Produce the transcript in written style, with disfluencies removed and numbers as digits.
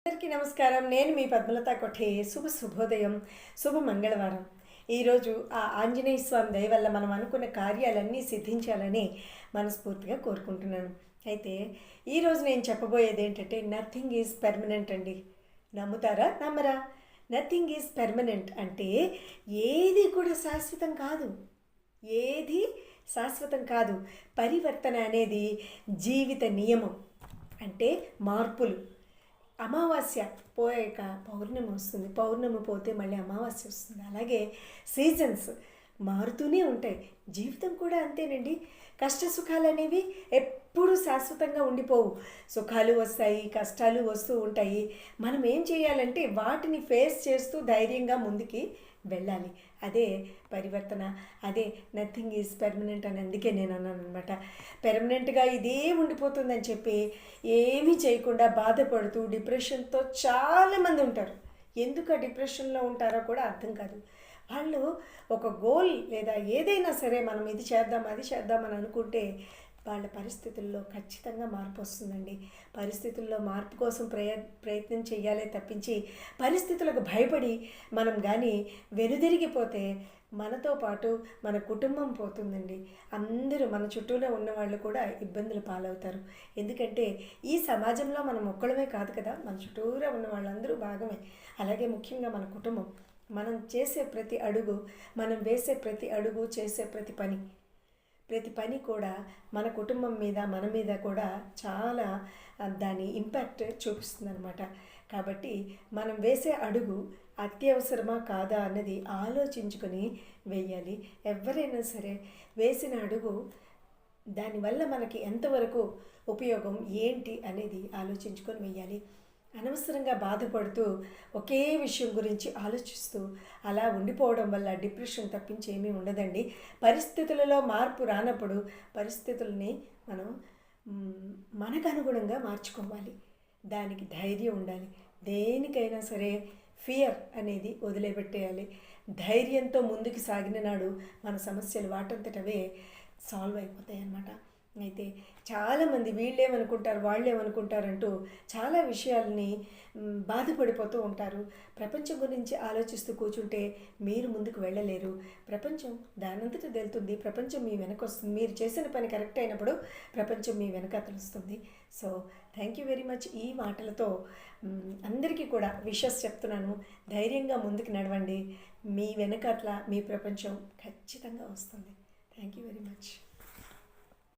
అందరికీ నమస్కారం. నేను మీ పద్మలత కొఠే. శుభోదయం, శుభ మంగళవారం. ఈరోజు ఆ ఆంజనేయ స్వామి దయ వల్ల మనం అనుకున్న కార్యాలన్నీ సిద్ధించాలని మనస్ఫూర్తిగా కోరుకుంటున్నాను. అయితే ఈరోజు నేను చెప్పబోయేది ఏంటంటే నథింగ్ ఈజ్ పెర్మనెంట్ అండి. నమ్ముతారా నమ్మరా? నథింగ్ ఈజ్ పెర్మనెంట్ అంటే ఏది కూడా శాశ్వతం కాదు. ఏది శాశ్వతం కాదు. పరివర్తన అనేది జీవిత నియమం. అంటే మార్పులు. అమావాస్య పోయాక పౌర్ణమి వస్తుంది, పౌర్ణమి పోతే మళ్ళీ అమావాస్య వస్తుంది. అలాగే సీజన్స్ మారుతూనే ఉంటాయి. జీవితం కూడా అంతేనండి. కష్ట సుఖాలు అనేవి ఎప్పుడూ శాశ్వతంగా ఉండిపోవు. సుఖాలు వస్తాయి, కష్టాలు వస్తూ ఉంటాయి. మనం ఏం చేయాలంటే వాటిని ఫేస్ చేస్తూ ధైర్యంగా ముందుకి వెళ్ళాలి. అదే పరివర్తన, అదే నథింగ్ ఈజ్ పెర్మనెంట్ అని అందుకే నేను అన్నాను అనమాట. పెర్మనెంట్గా ఇదే ఉండిపోతుందని చెప్పి ఏమీ చేయకుండా బాధపడుతూ డిప్రెషన్తో చాలామంది ఉంటారు. ఎందుకు ఆ డిప్రెషన్లో ఉంటారో కూడా అర్థం కాదు. వాళ్ళు ఒక గోల్ లేదా ఏదైనా సరే మనం ఇది చేద్దాం అది చేద్దామని అనుకుంటే వాళ్ళ పరిస్థితుల్లో ఖచ్చితంగా మార్పు వస్తుందండి. పరిస్థితుల్లో మార్పు కోసం ప్రయత్నం చేయాలే తప్పించి పరిస్థితులకు భయపడి మనం కానీ వెనుదిరిగిపోతే మనతో పాటు మన కుటుంబం పోతుందండి. అందరూ మన చుట్టూలో ఉన్నవాళ్ళు కూడా ఇబ్బందులు పాలవుతారు. ఎందుకంటే ఈ సమాజంలో మనం ఒక్కడమే కాదు కదా, మన చుట్టూరా ఉన్న వాళ్ళందరూ భాగమే. అలాగే ముఖ్యంగా మన కుటుంబం. మనం చేసే ప్రతి అడుగు, మనం వేసే ప్రతి అడుగు, చేసే ప్రతి పని కూడా మన కుటుంబం మీద, మన మీద కూడా చాలా దాని ఇంపాక్ట్ చూపిస్తుంది అనమాట. కాబట్టి మనం వేసే అడుగు అత్యవసరమా కాదా అన్నది ఆలోచించుకొని వేయాలి. ఎవరైనా సరే వేసిన అడుగు దానివల్ల మనకి ఎంతవరకు ఉపయోగం ఏంటి అనేది ఆలోచించుకొని వేయాలి. అనవసరంగా బాధపడుతూ ఒకే విషయం గురించి ఆలోచిస్తూ అలా ఉండిపోవడం వల్ల డిప్రెషన్ తప్పించి ఏమీ ఉండదండి. పరిస్థితులలో మార్పు రానప్పుడు పరిస్థితుల్ని మనం మనకు అనుగుణంగా మార్చుకోవాలి. దానికి ధైర్యం ఉండాలి. దేనికైనా సరే ఫియర్ అనేది వదిలిపెట్టేయాలి. ధైర్యంతో ముందుకు సాగిన నాడు మన సమస్యలు వాటంతటవే సాల్వ్ అయిపోతాయి అన్నమాట. అయితే చాలామంది వీళ్ళేమనుకుంటారు వాళ్ళేమనుకుంటారంటూ చాలా విషయాల్ని బాధపడిపోతూ ఉంటారు. ప్రపంచం గురించి ఆలోచిస్తూ కూర్చుంటే మీరు ముందుకు వెళ్ళలేరు. ప్రపంచం దానంతట తెలుతుంది. ప్రపంచం మీ వెనక వస్తుంది. మీరు చేసిన పని కరెక్ట్ అయినప్పుడు ప్రపంచం మీ వెనక తెలుస్తుంది. So thank you very much. ఈ మాటలతో అందరికీ కూడా విషెస్ చెప్తున్నాను. ధైర్యంగా ముందుకు నడవండి. మీ వెనకట్ల మీ ప్రపంచం ఖచ్చితంగా వస్తుంది. Thank you very much.